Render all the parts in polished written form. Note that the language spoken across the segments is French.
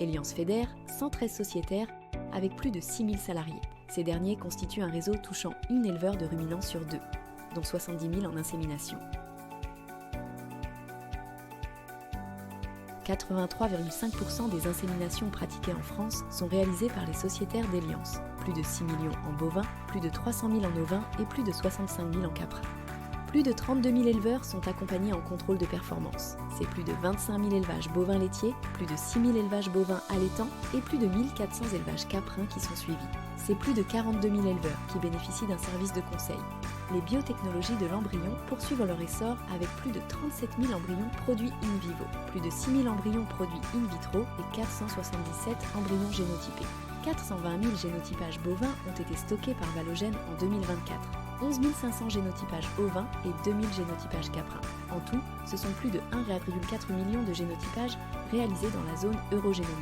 Eliance fédère 113 sociétaires avec plus de 6000 salariés. Ces derniers constituent un réseau touchant une éleveur de ruminants sur 2, dont 70 000 en insémination. 83,5% des inséminations pratiquées en France sont réalisées par les sociétaires d'Eliance. Plus de 6 millions en bovins, plus de 300 000 en ovins et plus de 65 000 en caprins. Plus de 32 000 éleveurs sont accompagnés en contrôle de performance. C'est plus de 25 000 élevages bovins laitiers, plus de 6 000 élevages bovins allaitants et plus de 1 400 élevages caprins qui sont suivis. C'est plus de 42 000 éleveurs qui bénéficient d'un service de conseil. Les biotechnologies de l'embryon poursuivent leur essor avec plus de 37 000 embryons produits in vivo, plus de 6 000 embryons produits in vitro et 477 embryons génotypés. 420 000 génotypages bovins ont été stockés par Valogène en 2024. 11 500 génotypages ovins et 2000 génotypages caprins. En tout, ce sont plus de 1,4 million de génotypages réalisés dans la zone Eurogénomics,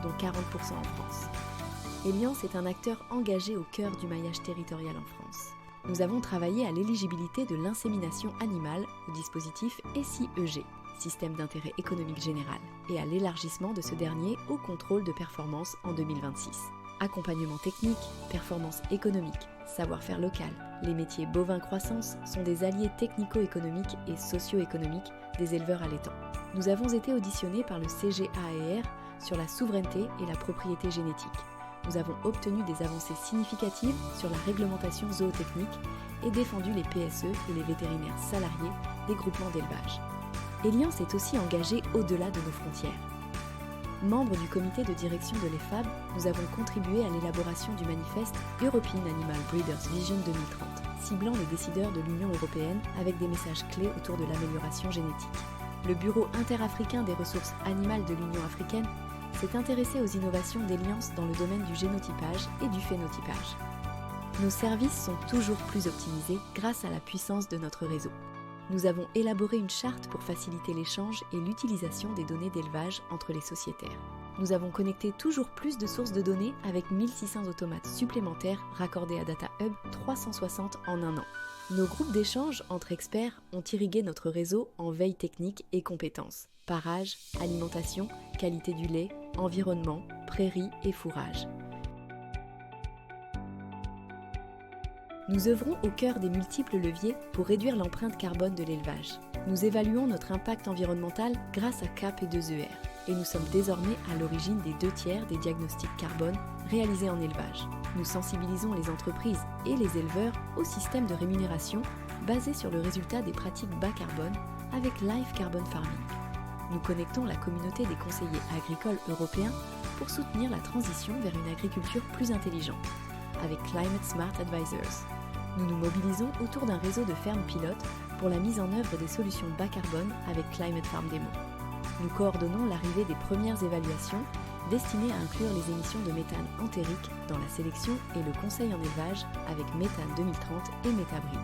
dont 40% en France. Eliance est un acteur engagé au cœur du maillage territorial en France. Nous avons travaillé à l'éligibilité de l'insémination animale au dispositif SIEG, Système d'intérêt économique général, et à l'élargissement de ce dernier au contrôle de performance en 2026. Accompagnement technique, performance économique, savoir-faire local, les métiers bovins-croissance sont des alliés technico-économiques et socio-économiques des éleveurs allaitants. Nous avons été auditionnés par le CGAER sur la souveraineté et la propriété génétique. Nous avons obtenu des avancées significatives sur la réglementation zootechnique et défendu les PSE et les vétérinaires salariés des groupements d'élevage. Eliance est aussi engagé au-delà de nos frontières. Membre du comité de direction de l'EFAB, nous avons contribué à l'élaboration du manifeste European Animal Breeders Vision 2030, ciblant les décideurs de l'Union européenne avec des messages clés autour de l'amélioration génétique. Le Bureau interafricain des ressources animales de l'Union africaine s'est intéressé aux innovations d'Eliance dans le domaine du génotypage et du phénotypage. Nos services sont toujours plus optimisés grâce à la puissance de notre réseau. Nous avons élaboré une charte pour faciliter l'échange et l'utilisation des données d'élevage entre les sociétaires. Nous avons connecté toujours plus de sources de données avec 1600 automates supplémentaires raccordés à Data Hub 360 en un an. Nos groupes d'échange entre experts ont irrigué notre réseau en veille technique et compétences. Parage, alimentation, qualité du lait, environnement, prairies et fourrage. Nous œuvrons au cœur des multiples leviers pour réduire l'empreinte carbone de l'élevage. Nous évaluons notre impact environnemental grâce à CAP et 2ER et nous sommes désormais à l'origine des 2/3 des diagnostics carbone réalisés en élevage. Nous sensibilisons les entreprises et les éleveurs au système de rémunération basé sur le résultat des pratiques bas carbone avec Live Carbon Farming. Nous connectons la communauté des conseillers agricoles européens pour soutenir la transition vers une agriculture plus intelligente avec Climate Smart Advisors. Nous nous mobilisons autour d'un réseau de fermes pilotes pour la mise en œuvre des solutions bas carbone avec Climate Farm Demo. Nous coordonnons l'arrivée des premières évaluations destinées à inclure les émissions de méthane entérique dans la sélection et le conseil en élevage avec Méthane 2030 et Métabrid.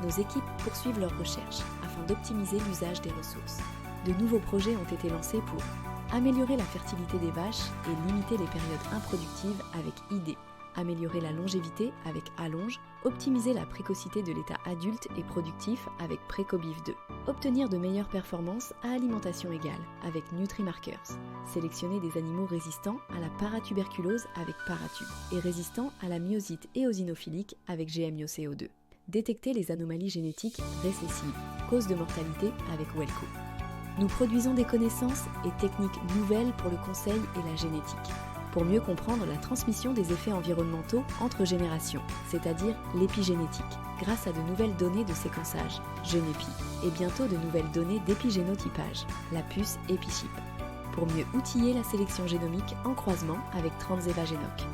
Nos équipes poursuivent leurs recherches afin d'optimiser l'usage des ressources. De nouveaux projets ont été lancés pour améliorer la fertilité des vaches et limiter les périodes improductives avec ID, améliorer la longévité avec Allonge, optimiser la précocité de l'état adulte et productif avec Précobif 2, obtenir de meilleures performances à alimentation égale avec NutriMarkers, sélectionner des animaux résistants à la paratuberculose avec Paratube et résistants à la myosite éosinophilique avec GMIO-CO2, détecter les anomalies génétiques récessives, cause de mortalité avec Welco. Nous produisons des connaissances et techniques nouvelles pour le conseil et la génétique, pour mieux comprendre la transmission des effets environnementaux entre générations, c'est-à-dire l'épigénétique, grâce à de nouvelles données de séquençage, GenePi, et bientôt de nouvelles données d'épigénotypage, la puce EpiChip, pour mieux outiller la sélection génomique en croisement avec Transeva Genoc,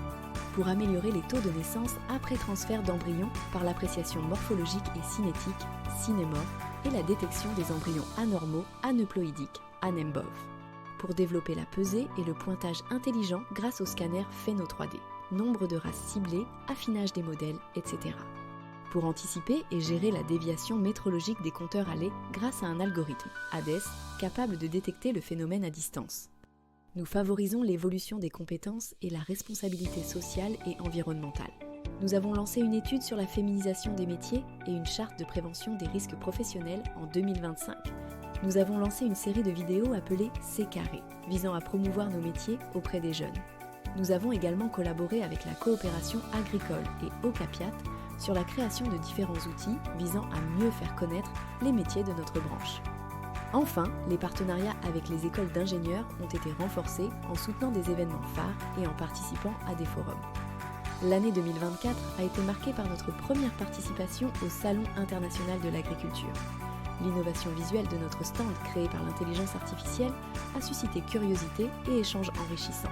pour améliorer les taux de naissance après transfert d'embryons par l'appréciation morphologique et cinétique, Cinémor, et la détection des embryons anormaux aneuploïdiques, Anembov, pour développer la pesée et le pointage intelligent grâce au scanner Phéno 3D, nombre de races ciblées, affinage des modèles, etc. Pour anticiper et gérer la déviation métrologique des compteurs à lait grâce à un algorithme, HADES, capable de détecter le phénomène à distance. Nous favorisons l'évolution des compétences et la responsabilité sociale et environnementale. Nous avons lancé une étude sur la féminisation des métiers et une charte de prévention des risques professionnels en 2025 nous avons lancé une série de vidéos appelée C'est carré, visant à promouvoir nos métiers auprès des jeunes. Nous avons également collaboré avec la coopération agricole et Ocapiat sur la création de différents outils visant à mieux faire connaître les métiers de notre branche. Enfin, les partenariats avec les écoles d'ingénieurs ont été renforcés en soutenant des événements phares et en participant à des forums. L'année 2024 a été marquée par notre première participation au Salon international de l'agriculture. L'innovation visuelle de notre stand créé par l'intelligence artificielle a suscité curiosité et échanges enrichissants.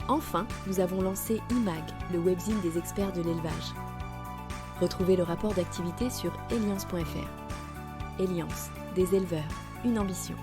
Enfin, nous avons lancé IMAG, le webzine des experts de l'élevage. Retrouvez le rapport d'activité sur eliance.fr. Eliance, des éleveurs, une ambition.